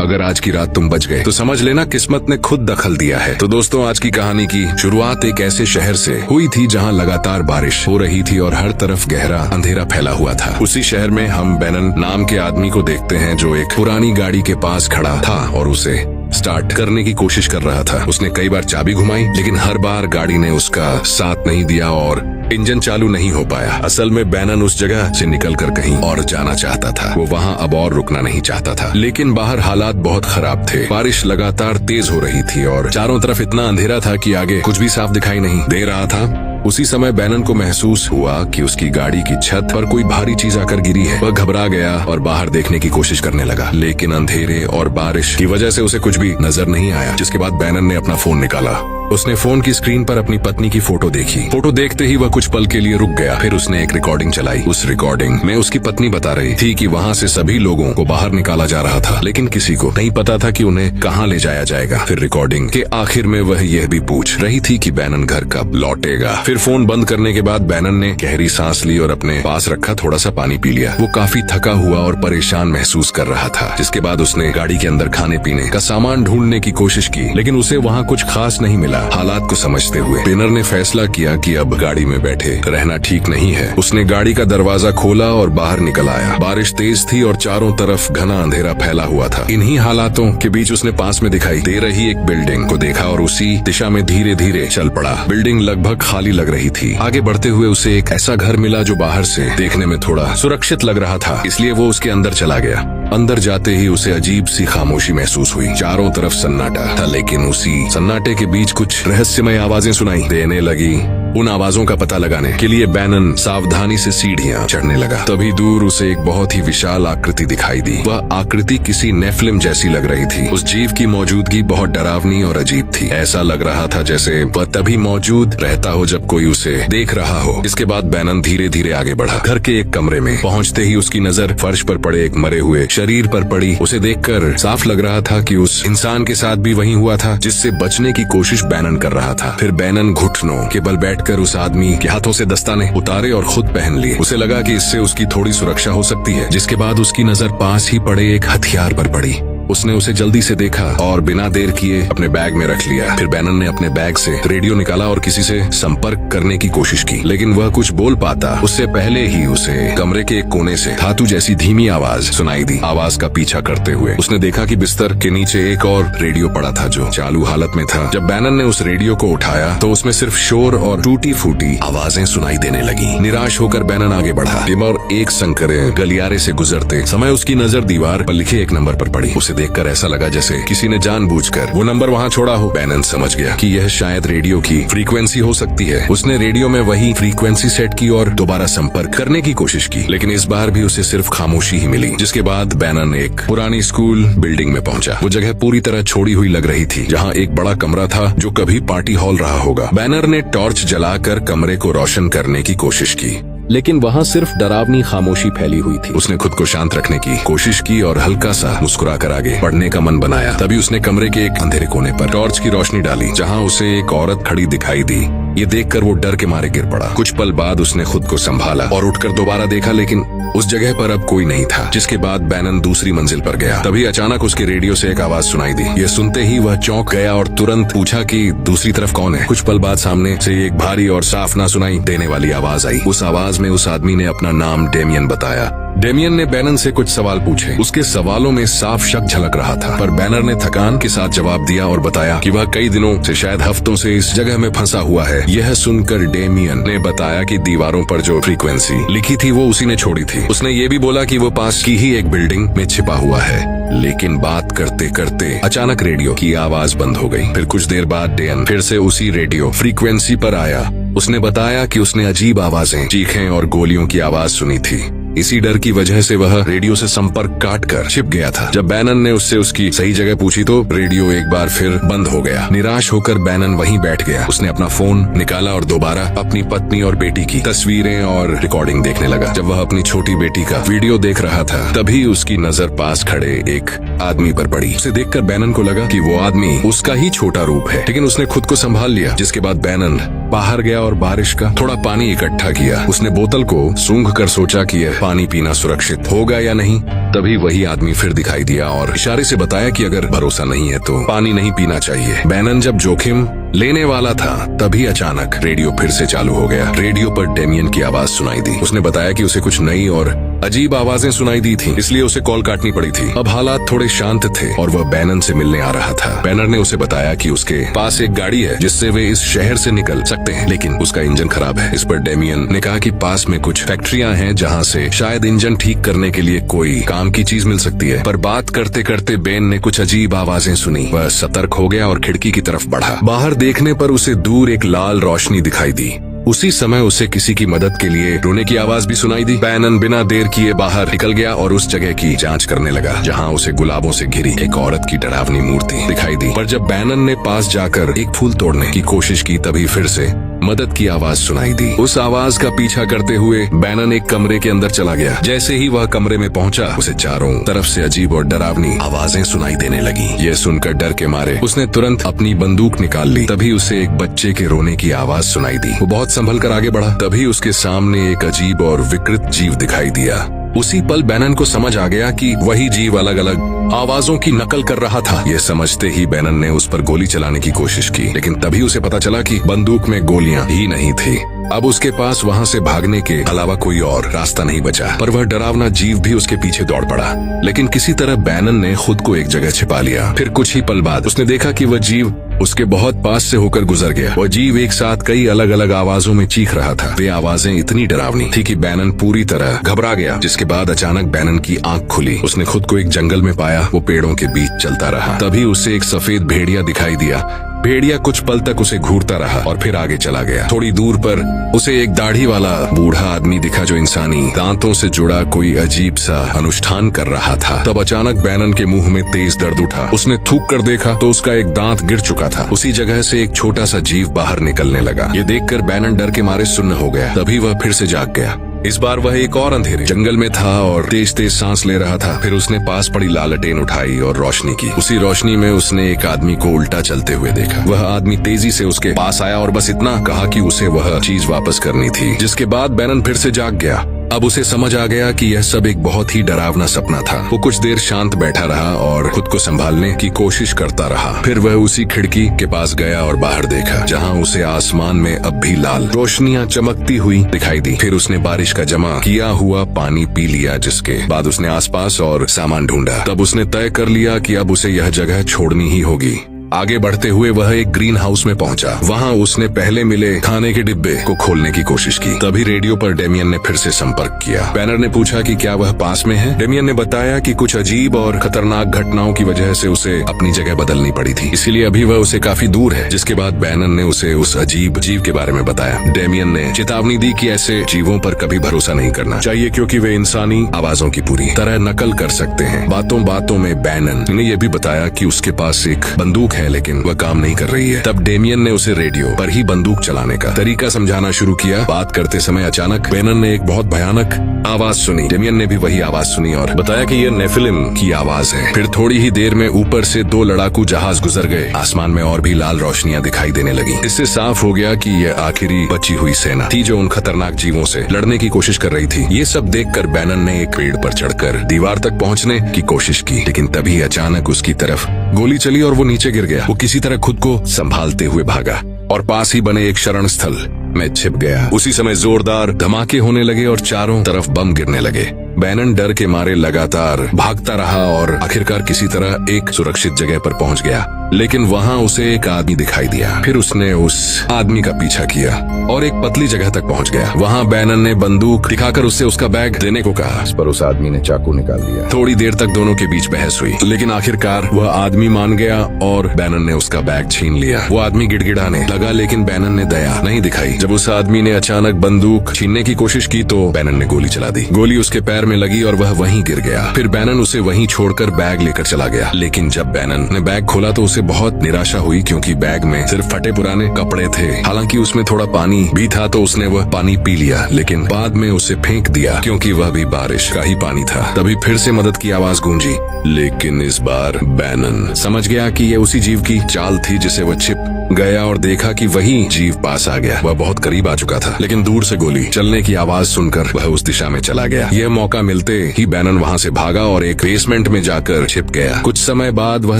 अगर आज की रात तुम बच गए तो समझ लेना किस्मत ने खुद दखल दिया है। तो दोस्तों, आज की कहानी की शुरुआत एक ऐसे शहर से हुई थी जहाँ लगातार बारिश हो रही थी और हर तरफ गहरा अंधेरा फैला हुआ था। उसी शहर में हम बेनन नाम के आदमी को देखते हैं जो एक पुरानी गाड़ी के पास खड़ा था और उसे स्टार्ट करने की कोशिश कर रहा था। उसने कई बार चाबी घुमाई लेकिन हर बार गाड़ी ने उसका साथ नहीं दिया और इंजन चालू नहीं हो पाया। असल में बेनन उस जगह से निकलकर कहीं और जाना चाहता था। वो वहाँ अब और रुकना नहीं चाहता था, लेकिन बाहर हालात बहुत खराब थे। बारिश लगातार तेज हो रही थी और चारों तरफ इतना अंधेरा था कि आगे कुछ भी साफ दिखाई नहीं दे रहा था। उसी समय बेनन को महसूस हुआ कि उसकी गाड़ी की छत पर कोई भारी चीज आकर गिरी है। वह घबरा गया और बाहर देखने की कोशिश करने लगा, लेकिन अंधेरे और बारिश की वजह से उसे कुछ भी नजर नहीं आया। जिसके बाद बेनन ने अपना फोन निकाला। उसने फोन की स्क्रीन पर अपनी पत्नी की फोटो देखी। फोटो देखते ही वह कुछ पल के लिए रुक गया। फिर उसने एक रिकॉर्डिंग चलाई। उस रिकॉर्डिंग में उसकी पत्नी बता रही थी कि वहाँ से सभी लोगों को बाहर निकाला जा रहा था, लेकिन किसी को नहीं पता था कि उन्हें कहाँ ले जाया जाएगा। फिर रिकॉर्डिंग के आखिर में वह यह भी पूछ रही थी कि बेनन घर कब लौटेगा। फिर फोन बंद करने के बाद बेनन ने गहरी सांस ली और अपने पास रखा थोड़ा सा पानी पी लिया। वो काफी थका हुआ और परेशान महसूस कर रहा था। जिसके बाद उसने गाड़ी के अंदर खाने पीने का सामान ढूंढने की कोशिश की, लेकिन उसे वहाँ कुछ खास नहीं मिला। हालात को समझते हुए बेनर ने फैसला किया कि अब गाड़ी में बैठे रहना ठीक नहीं है। उसने गाड़ी का दरवाजा खोला और बाहर निकल आया। बारिश तेज थी और चारों तरफ घना अंधेरा फैला हुआ था। इन्हीं हालातों के बीच उसने पास में दिखाई दे रही एक बिल्डिंग को देखा और उसी दिशा में धीरे धीरे चल पड़ा। बिल्डिंग लगभग खाली लग रही थी। आगे बढ़ते हुए उसे एक ऐसा घर मिला जो बाहर से देखने में थोड़ा सुरक्षित लग रहा था, इसलिए वो उसके अंदर चला गया। अंदर जाते ही उसे अजीब सी खामोशी महसूस हुई। चारों तरफ सन्नाटा था, लेकिन उसी सन्नाटे के बीच कुछ रहस्यमय आवाजें सुनाई देने लगी। उन आवाजों का पता लगाने के लिए बेनन सावधानी से सीढ़ियां चढ़ने लगा। तभी दूर उसे एक बहुत ही विशाल आकृति दिखाई दी। वह आकृति किसी नेफिलिम जैसी लग रही थी। उस जीव की मौजूदगी बहुत डरावनी और अजीब थी। ऐसा लग रहा था जैसे वह तभी मौजूद रहता हो जब कोई उसे देख रहा हो। इसके बाद बेनन धीरे धीरे आगे बढ़ा। घर के एक कमरे में पहुंचते ही उसकी नजर फर्श पर पड़े एक मरे हुए शरीर पर पड़ी। उसे देखकर साफ लग रहा था कि उस इंसान के साथ भी वही हुआ था जिससे बचने की कोशिश बेनन कर रहा था। फिर बेनन घुटनों के बल बैठकर उस आदमी के हाथों से दस्ताने उतारे और खुद पहन लिए। उसे लगा कि इससे उसकी थोड़ी सुरक्षा हो सकती है। जिसके बाद उसकी नजर पास ही पड़े एक हथियार पर पड़ी। उसने उसे जल्दी से देखा और बिना देर किए अपने बैग में रख लिया। फिर बेनन ने अपने बैग से रेडियो निकाला और किसी से संपर्क करने की कोशिश की, लेकिन वह कुछ बोल पाता उससे पहले ही उसे कमरे के एक कोने से धातु जैसी धीमी आवाज सुनाई दी। आवाज का पीछा करते हुए उसने देखा कि बिस्तर के नीचे एक और रेडियो पड़ा था जो चालू हालत में था। जब बेनन ने उस रेडियो को उठाया तो उसमें सिर्फ शोर और टूटी फूटी आवाजें सुनाई देने लगी। निराश होकर बेनन आगे बढ़ा और एक संकरे गलियारे से गुजरते समय उसकी नजर दीवार पर लिखे एक नंबर पर पड़ी। उसे देखकर ऐसा लगा जैसे किसी ने जानबूझकर वो नंबर वहाँ छोड़ा हो। बेनन समझ गया कि यह शायद रेडियो की फ्रीक्वेंसी हो सकती है। उसने रेडियो में वही फ्रीक्वेंसी सेट की और दोबारा संपर्क करने की कोशिश की, लेकिन इस बार भी उसे सिर्फ खामोशी ही मिली। जिसके बाद बेनन एक पुरानी स्कूल बिल्डिंग में पहुंचा। वो जगह पूरी तरह छोड़ी हुई लग रही थी, जहाँ एक बड़ा कमरा था जो कभी पार्टी हॉल रहा होगा। बेनर ने टॉर्च जलाकर कमरे को रोशन करने की कोशिश की, लेकिन वहाँ सिर्फ डरावनी खामोशी फैली हुई थी। उसने खुद को शांत रखने की कोशिश की और हल्का सा मुस्कुराकर आगे बढ़ने का मन बनाया। तभी उसने कमरे के एक अंधेरे कोने पर टॉर्च की रोशनी डाली, जहाँ उसे एक औरत खड़ी दिखाई दी। ये देखकर वो डर के मारे गिर पड़ा। कुछ पल बाद उसने खुद को संभाला और उठकर दोबारा देखा, लेकिन उस जगह पर अब कोई नहीं था। जिसके बाद बेनन दूसरी मंजिल पर गया। तभी अचानक उसके रेडियो से एक आवाज सुनाई दी। ये सुनते ही वह चौंक गया और तुरंत पूछा कि दूसरी तरफ कौन है। कुछ पल बाद सामने से एक भारी और साफ ना सुनाई देने वाली आवाज आई। उस आवाज में उस आदमी ने अपना नाम डेमियन बताया। डेमियन ने बेनन से कुछ सवाल पूछे। उसके सवालों में साफ शक झलक रहा था, पर बेनर ने थकान के साथ जवाब दिया और बताया कि वह कई दिनों से शायद हफ्तों से इस जगह में फंसा हुआ है। यह सुनकर डेमियन ने बताया कि दीवारों पर जो फ्रीक्वेंसी लिखी थी वो उसी ने छोड़ी थी। उसने ये भी बोला कि वो पास की ही एक बिल्डिंग में छिपा हुआ है। लेकिन बात करते करते अचानक रेडियो की आवाज बंद हो गई। फिर कुछ देर बाद डेन फिर से उसी रेडियो फ्रीक्वेंसी पर आया। उसने बताया कि उसने अजीब आवाजें, चीखें और गोलियों की आवाज सुनी थी। इसी डर की वजह से वह रेडियो से संपर्क काट कर छिप गया था। जब बेनन ने उससे उसकी सही जगह पूछी तो रेडियो एक बार फिर बंद हो गया। निराश होकर बेनन वहीं बैठ गया। उसने अपना फोन निकाला और दोबारा अपनी पत्नी और बेटी की तस्वीरें और रिकॉर्डिंग देखने लगा। जब वह अपनी छोटी बेटी का वीडियो देख रहा था तभी उसकी नजर पास खड़े एक आदमी पर पड़ी। उसे देखकर बेनन को लगा कि वो आदमी उसका ही छोटा रूप है, लेकिन उसने खुद को संभाल लिया। जिसके बाद बेनन बाहर गया और बारिश का थोड़ा पानी इकट्ठा किया। उसने बोतल को सूंघ कर सोचा कि यह पानी पीना सुरक्षित होगा या नहीं। तभी वही आदमी फिर दिखाई दिया और इशारे से बताया कि अगर भरोसा नहीं है तो पानी नहीं पीना चाहिए। बैनन जब जोखिम लेने वाला था तभी अचानक रेडियो फिर से चालू हो गया। रेडियो पर डेमियन की आवाज सुनाई दी। उसने बताया कि उसे कुछ नई और अजीब आवाजें सुनाई दी थी, इसलिए उसे कॉल काटनी पड़ी थी। अब हालात थोड़े शांत थे और वह बैनन से मिलने आ रहा था। बैनर ने उसे बताया कि उसके पास एक गाड़ी है जिससे वे इस शहर से निकल सकते हैं, लेकिन उसका इंजन खराब है। इस पर डेमियन ने कहा कि पास में कुछ फैक्ट्रियां हैं जहां से शायद इंजन ठीक करने के लिए कोई काम की चीज मिल सकती है। पर बात करते करते बेन ने कुछ अजीब आवाजें सुनी। वह सतर्क हो गया और खिड़की की तरफ बढ़ा। बाहर देखने पर उसे दूर एक लाल रोशनी दिखाई दी। उसी समय उसे किसी की मदद के लिए रोने की आवाज भी सुनाई दी। बैनन बिना देर किए बाहर निकल गया और उस जगह की जांच करने लगा जहां उसे गुलाबों से घिरी एक औरत की डरावनी मूर्ति दिखाई दी। पर जब बैनन ने पास जाकर एक फूल तोड़ने की कोशिश की तभी फिर से मदद की आवाज सुनाई दी। उस आवाज का पीछा करते हुए बैनन एक कमरे के अंदर चला गया। जैसे ही वह कमरे में पहुंचा उसे चारों तरफ से अजीब और डरावनी आवाजें सुनाई देने लगी। यह सुनकर डर के मारे उसने तुरंत अपनी बंदूक निकाल ली। तभी उसे एक बच्चे के रोने की आवाज सुनाई दी। वो बहुत संभल कर आगे बढ़ा। तभी उसके सामने एक अजीब और विकृत जीव दिखाई दिया। उसी पल बैनन को समझ आ गया कि वही जीव अलग अलग आवाजों की नकल कर रहा था। यह समझते ही बैनन ने उस पर गोली चलाने की कोशिश की, लेकिन तभी उसे पता चला कि बंदूक में गोलियां ही नहीं थी। अब उसके पास वहां से भागने के अलावा कोई और रास्ता नहीं बचा। पर वह डरावना जीव भी उसके पीछे दौड़ पड़ा, लेकिन किसी तरह बैनन ने खुद को एक जगह छिपा लिया। फिर कुछ ही पल बाद उसने देखा कि वह जीव उसके बहुत पास से होकर गुजर गया। वह जीव एक साथ कई अलग अलग आवाजों में चीख रहा था। वे आवाजें इतनी डरावनी थी कि बैनन पूरी तरह घबरा गया। जिसके बाद अचानक बैनन की आंख खुली। उसने खुद को एक जंगल में पाया। वो पेड़ों के बीच चलता रहा। तभी उसे एक सफेद भेड़िया दिखाई दिया। भेड़िया कुछ पल तक उसे घूरता रहा और फिर आगे चला गया। थोड़ी दूर पर उसे एक दाढ़ी वाला बूढ़ा आदमी दिखा जो इंसानी दांतों से जुड़ा कोई अजीब सा अनुष्ठान कर रहा था। तब अचानक बैनन के मुंह में तेज दर्द उठा। उसने थूक कर देखा तो उसका एक दांत गिर चुका था। उसी जगह से एक छोटा सा जीव बाहर निकलने लगा। ये देखकर बैनन डर के मारे सुन्न हो गया। तभी वह फिर से जाग गया। इस बार वह एक और अंधेरे जंगल में था और तेज तेज सांस ले रहा था। फिर उसने पास पड़ी लालटेन उठाई और रोशनी की। उसी रोशनी में उसने एक आदमी को उल्टा चलते हुए देखा। वह आदमी तेजी से उसके पास आया और बस इतना कहा कि उसे वह चीज वापस करनी थी। जिसके बाद बैनन फिर से जाग गया। अब उसे समझ आ गया कि यह सब एक बहुत ही डरावना सपना था। वो कुछ देर शांत बैठा रहा और खुद को संभालने की कोशिश करता रहा। फिर वह उसी खिड़की के पास गया और बाहर देखा जहां उसे आसमान में अब भी लाल रोशनियां चमकती हुई दिखाई दी। फिर उसने बारिश का जमा किया हुआ पानी पी लिया, जिसके बाद उसने आसपास और सामान ढूंढा। तब उसने तय कर लिया कि अब उसे यह जगह छोड़नी ही होगी। आगे बढ़ते हुए वह एक ग्रीन हाउस में पहुंचा। वहां उसने पहले मिले खाने के डिब्बे को खोलने की कोशिश की। तभी रेडियो पर डेमियन ने फिर से संपर्क किया। बैनर ने पूछा कि क्या वह पास में है। डेमियन ने बताया कि कुछ अजीब और खतरनाक घटनाओं की वजह से उसे अपनी जगह बदलनी पड़ी थी, इसीलिए अभी वह उसे काफी दूर है। जिसके बाद बैनन ने उसे उस अजीब जीव के बारे में बताया। डेमियन ने चेतावनी दी कि ऐसे जीवों पर कभी भरोसा नहीं करना चाहिए, क्योंकि वे इंसानी आवाजों की पूरी तरह नकल कर सकते हैं। बातों बातों में बैनन ने यह भी बताया कि उसके पास एक बंदूक है, लेकिन वह काम नहीं कर रही है। तब डेमियन ने उसे रेडियो पर ही बंदूक चलाने का तरीका समझाना शुरू किया। बात करते समय अचानक बैनन ने एक बहुत भयानक आवाज सुनी। डेमियन ने भी वही आवाज सुनी और बताया कि यह नेफिलिम की आवाज है। फिर थोड़ी ही देर में ऊपर से 2 लड़ाकू जहाज गुजर गए। आसमान में और भी लाल रोशनियां दिखाई देने लगी। इससे साफ हो गया कि यह आखिरी बची हुई सेना थी जो उन खतरनाक जीवों से लड़ने की कोशिश कर रही थी। ये सब देखकर बैनन ने एक पेड़ पर चढ़कर दीवार तक पहुंचने की कोशिश की, लेकिन तभी अचानक उसकी तरफ गोली चली और वो नीचे गिर गया। वो किसी तरह खुद को संभालते हुए भागा और पास ही बने एक शरण स्थल में छिप गया। उसी समय जोरदार धमाके होने लगे और चारों तरफ बम गिरने लगे। बैनन डर के मारे लगातार भागता रहा और आखिरकार किसी तरह एक सुरक्षित जगह पर पहुंच गया, लेकिन वहां उसे एक आदमी दिखाई दिया। फिर उसने उस आदमी का पीछा किया और एक पतली जगह तक पहुंच गया। वहां बैनन ने बंदूक दिखाकर उससे उसका बैग देने को कहा, इस पर उस आदमी ने चाकू निकाल लिया। थोड़ी देर तक दोनों के बीच बहस हुई, लेकिन आखिरकार वह आदमी मान गया और बैनन ने उसका बैग छीन लिया। वो आदमी गिड़गिड़ाने लगा, लेकिन बैनन ने दया नहीं दिखाई। जब उस आदमी ने अचानक बंदूक छीनने की कोशिश की तो बैनन ने गोली चला दी। गोली उसके पैर पैर में लगी और वह वहीं गिर गया। फिर बैनन उसे वहीं छोड़कर बैग लेकर चला गया। लेकिन जब बैनन ने बैग खोला तो उसे बहुत निराशा हुई, क्योंकि बैग में सिर्फ फटे पुराने कपड़े थे। हालांकि उसमें थोड़ा पानी भी था तो उसने वह पानी पी लिया, लेकिन बाद में उसे फेंक दिया क्योंकि वह भी बारिश का ही पानी था। तभी फिर से मदद की आवाज गूंजी, लेकिन इस बार बैनन समझ गया कि यह उसी जीव की चाल थी जिसे वह छिप गया और देखा कि वही जीव पास आ गया। वह बहुत करीब आ चुका था, लेकिन दूर से गोली चलने की आवाज सुनकर वह उस दिशा में चला गया। यह मौका मिलते ही बैनन वहां से भागा और एक बेसमेंट में जाकर छिप गया। कुछ समय बाद वह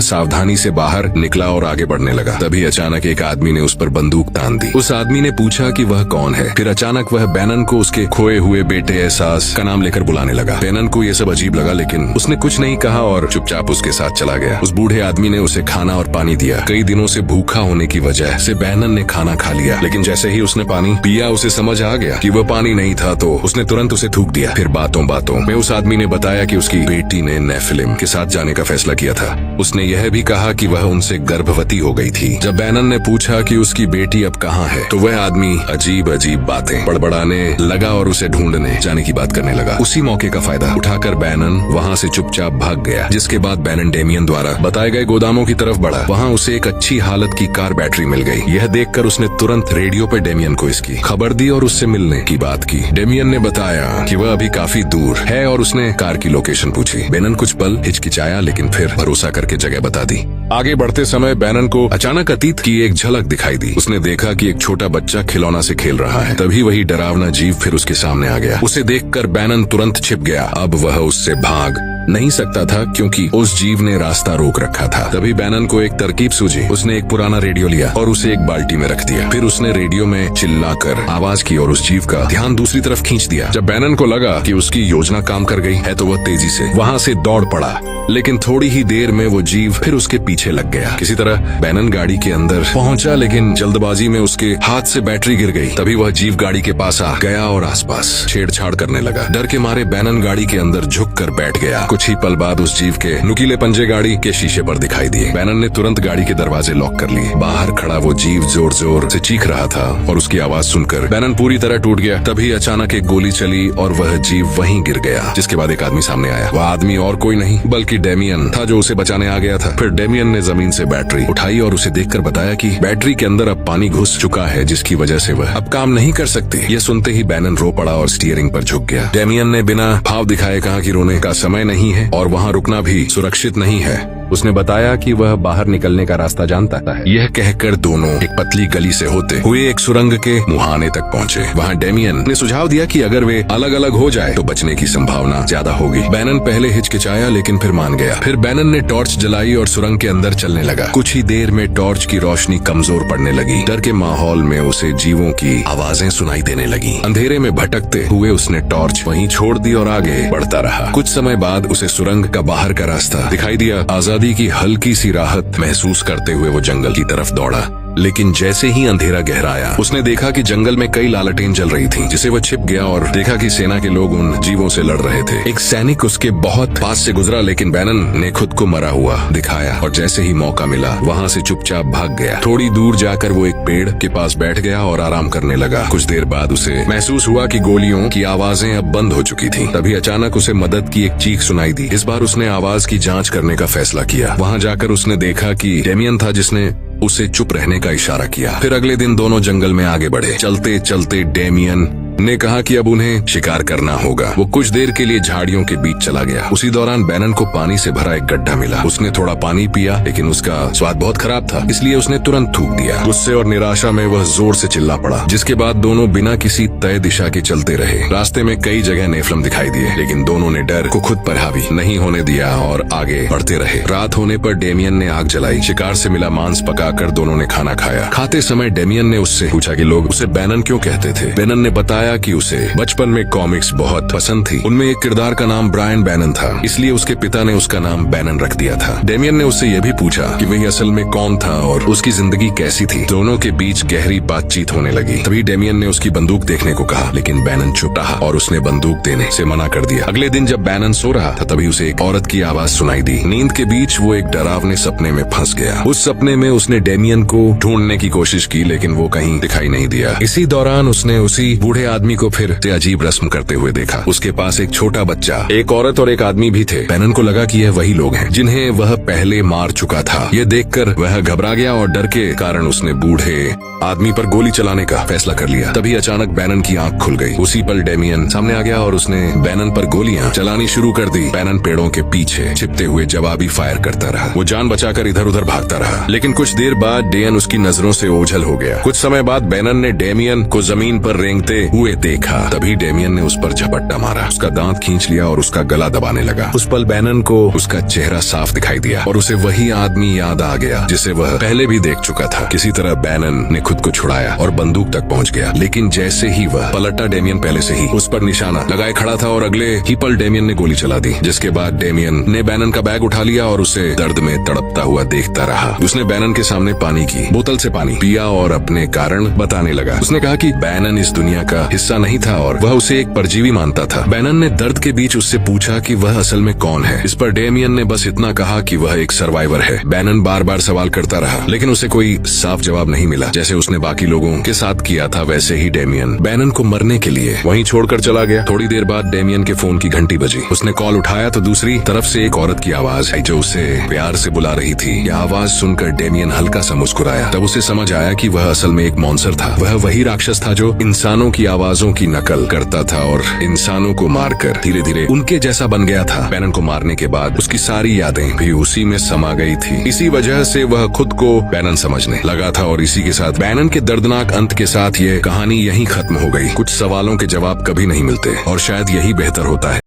सावधानी से बाहर निकला और आगे बढ़ने लगा। तभी अचानक एक आदमी ने उस पर बंदूक तान दी। उस आदमी ने पूछा कि वह कौन है। फिर अचानक वह बैनन को उसके खोए हुए बेटे एहसास का नाम लेकर बुलाने लगा। बैनन को यह सब अजीब लगा, लेकिन उसने कुछ नहीं कहा और चुपचाप उसके साथ चला गया। उस बूढ़े आदमी ने उसे खाना और पानी दिया। कई दिनों से भूखा होने की वजह से बैनन ने खाना खा लिया, लेकिन जैसे ही उसने पानी पिया उसे समझ आ गया कि वह पानी नहीं था, तो उसने तुरंत उसे थूक दिया। फिर बातों बातों में उस आदमी ने बताया कि उसकी बेटी ने नेफिलिम के साथ जाने का फैसला किया था। उसने यह भी कहा कि वह उनसे गर्भवती हो गई थी। जब बैनन ने पूछा कि उसकी बेटी अब कहाँ है, तो वह आदमी अजीब अजीब बातें बड़बड़ाने लगा और उसे ढूंढने जाने की बात करने लगा। उसी मौके का फायदा उठाकर बैनन वहाँ से चुपचाप भाग गया। जिसके बाद बैनन डेमियन द्वारा बताए गए गोदामों की तरफ बढ़ा। वहाँ उसे एक अच्छी हालत की कार बैटरी मिल गई। यह देखकर उसने तुरंत रेडियो पर डेमियन को इसकी खबर दी और उससे मिलने की बात की। डेमियन ने बताया कि वह अभी काफी दूर है और उसने कार की लोकेशन पूछी। बैनन कुछ पल हिचकिचाया, लेकिन फिर भरोसा करके जगह बता दी। आगे बढ़ते समय बैनन को अचानक अतीत की एक झलक दिखाई दी। उसने देखा कि एक छोटा बच्चा खिलौना से खेल रहा है। तभी वही डरावना जीव फिर उसके सामने आ गया। उसे देखकर बैनन तुरंत छिप गया। अब वह उससे भाग नहीं सकता था क्योंकि उस जीव ने रास्ता रोक रखा था। तभी बैनन को एक तरकीब सूझी। उसने एक पुराना रेडियो लिया और उसे एक बाल्टी में रख दिया। फिर उसने रेडियो में चिल्लाकर आवाज की और उस जीव का ध्यान दूसरी तरफ खींच दिया। जब बैनन को लगा कि उसकी योजना काम कर गई है, तो वह तेजी से वहां से दौड़ पड़ा, लेकिन थोड़ी ही देर में वो जीव फिर उसके पीछे लग गया। किसी तरह बैनन गाड़ी के अंदर पहुंचा, लेकिन जल्दबाजी में उसके हाथ से बैटरी गिर गई। तभी वह जीव गाड़ी के पास आ गया और आसपास छेड़छाड़ करने लगा। डर के मारे बैनन गाड़ी के अंदर झुककर बैठ गया। कुछ ही पल बाद उस जीव के नुकीले पंजे गाड़ी के शीशे पर दिखाई दिए। बैनन ने तुरंत गाड़ी के दरवाजे लॉक कर लिए। बाहर खड़ा वो जीव जोर जोर से चीख रहा था और उसकी आवाज सुनकर बैनन पूरी तरह टूट गया। तभी अचानक एक गोली चली और वह जीव वहीं गिर गया। जिसके बाद एक आदमी सामने आया। वह आदमी और कोई नहीं बल्कि डेमियन था, जो उसे बचाने आ गया था। फिर डेमियन ने जमीन से बैटरी उठाई और उसे देखकर बताया कि बैटरी के अंदर अब पानी घुस चुका है, जिसकी वजह से वह अब काम नहीं कर सकती। यह सुनते ही बैनन रो पड़ा और स्टीयरिंग पर झुक गया। डेमियन ने बिना भाव दिखाए कहा कि रोने का समय नहीं है और वहाँ रुकना भी सुरक्षित नहीं है। उसने बताया कि वह बाहर निकलने का रास्ता जानता है। यह कहकर दोनों एक पतली गली से होते हुए एक सुरंग के मुहाने तक पहुंचे। वहां डेमियन ने सुझाव दिया कि अगर वे अलग अलग हो जाए तो बचने की संभावना ज्यादा होगी। बैनन पहले हिचकिचाया, लेकिन फिर मान गया। फिर बैनन ने टॉर्च जलाई और सुरंग के अंदर चलने लगा। कुछ ही देर में टॉर्च की रोशनी कमजोर पड़ने लगी। डर के माहौल में उसे जीवों की आवाजें सुनाई देने लगी। अंधेरे में भटकते हुए उसने टॉर्च वहीं छोड़ दी और आगे बढ़ता रहा। कुछ समय बाद उसे सुरंग का बाहर का रास्ता दिखाई दिया। आजादी की हल्की सी राहत महसूस करते हुए वो जंगल की तरफ दौड़ा। लेकिन जैसे ही अंधेरा गहराया, उसने देखा कि जंगल में कई लालटेन जल रही थीं, जिसे वह छिप गया और देखा कि सेना के लोग उन जीवों से लड़ रहे थे। एक सैनिक उसके बहुत पास से गुजरा, लेकिन बैनन ने खुद को मरा हुआ दिखाया और जैसे ही मौका मिला वहां से चुपचाप भाग गया। थोड़ी दूर जाकर वो एक पेड़ के पास बैठ गया और आराम करने लगा। कुछ देर बाद उसे महसूस हुआ कि गोलियों की आवाजें अब बंद हो चुकी थीं। तभी अचानक उसे मदद की एक चीख सुनाई दी। इस बार उसने आवाज की जांच करने का फैसला किया। वहां जाकर उसने देखा कि डेमियन था, जिसने उसे चुप रहने का इशारा किया। फिर अगले दिन दोनों जंगल में आगे बढ़े। चलते चलते डेमियन ने कहा कि अब उन्हें शिकार करना होगा। वो कुछ देर के लिए झाड़ियों के बीच चला गया। उसी दौरान बैनन को पानी से भरा एक गड्ढा मिला। उसने थोड़ा पानी पिया, लेकिन उसका स्वाद बहुत खराब था, इसलिए उसने तुरंत थूक दिया। गुस्से और निराशा में वह जोर से चिल्ला पड़ा। जिसके बाद दोनों बिना किसी तय दिशा के चलते रहे। रास्ते में कई जगह नेफलम दिखाई दिए, लेकिन दोनों ने डर को खुद पर हावी नहीं होने दिया और आगे बढ़ते रहे। रात होने पर डेमियन ने आग जलाई। शिकार से मिला मांस पकाकर दोनों ने खाना खाया। खाते समय डेमियन ने उससे पूछा कि लोग उसे बैनन क्यों कहते थे। बैनन ने बताया कि उसे बचपन में कॉमिक्स बहुत पसंद थी। उनमें एक किरदार का नाम ब्रायन बैनन था, इसलिए उसके पिता ने उसका नाम बैनन रख दिया था। डेमियन ने उससे यह भी पूछा कि वह असल में कौन था और उसकी जिंदगी कैसी थी। दोनों के बीच गहरी बातचीत होने लगी। तभी डेमियन ने उसकी बंदूक देखने को कहा, लेकिन बैनन चुप रहा और उसने बंदूक देने से मना कर दिया। अगले दिन जब बैनन सो रहा था, तभी उसे एक औरत की आवाज सुनाई दी। नींद के बीच वो एक डरावने सपने में फंस गया। उस सपने में उसने डेमियन को ढूंढने की कोशिश की, लेकिन वो कहीं दिखाई नहीं दिया। इसी दौरान उसने उसी बूढ़े आदमी को फिर से अजीब रस्म करते हुए देखा। उसके पास एक छोटा बच्चा, एक औरत और एक आदमी भी थे। बैनन को लगा कि यह वही लोग हैं जिन्हें वह पहले मार चुका था। ये देखकर वह घबरा गया और डर के कारण उसने बूढ़े आदमी पर गोली चलाने का फैसला कर लिया। तभी अचानक बैनन की आंख खुल गई। उसी पल डेमियन सामने आ गया और उसने बैनन पर गोलियां चलानी शुरू कर दी। बैनन पेड़ों के पीछे छिपते हुए जवाबी फायर करता रहा। वो जान बचाकर इधर उधर भागता रहा, लेकिन कुछ देर बाद डेयन उसकी नजरों से ओझल हो गया। कुछ समय बाद बैनन ने डेमियन को जमीन पर रेंगते हुए देखा। तभी डेमियन ने उस पर झपट्टा मारा, उसका दांत खींच लिया और उसका गला दबाने लगा। उस पल बैनन को उसका चेहरा साफ दिखाई दिया और उसे वही आदमी याद आ गया जिसे वह पहले भी देख चुका था। किसी तरह बैनन ने खुद को छुड़ाया और बंदूक तक पहुंच गया, लेकिन जैसे ही वह पलटा, डेमियन पहले से ही उस पर निशाना लगाए खड़ा था और अगले ही पल डेमियन ने गोली चला दी। जिसके बाद डेमियन ने बैनन का बैग उठा लिया और उसे दर्द में तड़पता हुआ देखता रहा। उसने बैनन के सामने पानी की बोतल से पानी पिया और अपने कारण बताने लगा। उसने कहा कि बैनन इस दुनिया का हिस्सा नहीं था और वह उसे एक परजीवी मानता था। बैनन ने दर्द के बीच उससे पूछा कि वह असल में कौन है। इस पर डेमियन ने बस इतना कहा कि वह एक सर्वाइवर है। बैनन बार बार सवाल करता रहा, लेकिन उसे कोई साफ जवाब नहीं मिला। जैसे उसने बाकी लोगों के साथ किया था, वैसे ही डेमियन बैनन को मरने के लिए वहीं छोड़कर चला गया। थोड़ी देर बाद डेमियन के फोन की घंटी बजी। उसने कॉल उठाया तो दूसरी तरफ से एक औरत की आवाज आई जो उसे प्यार से बुला रही थी। यह आवाज सुनकर डेमियन हल्का सा मुस्कुराया। तब उसे समझ आया कि वह असल में एक मॉन्स्टर था। वह वही राक्षस था जो इंसानों की आवाजों की नकल करता था और इंसानों को मारकर धीरे धीरे उनके जैसा बन गया था। बैनन को मारने के बाद उसकी सारी यादें भी उसी में समा गई थी। इसी वजह से वह खुद को बैनन समझने लगा था और इसी के साथ बैनन के दर्दनाक अंत के साथ ये कहानी यहीं खत्म हो गई। कुछ सवालों के जवाब कभी नहीं मिलते और शायद यही बेहतर होता है।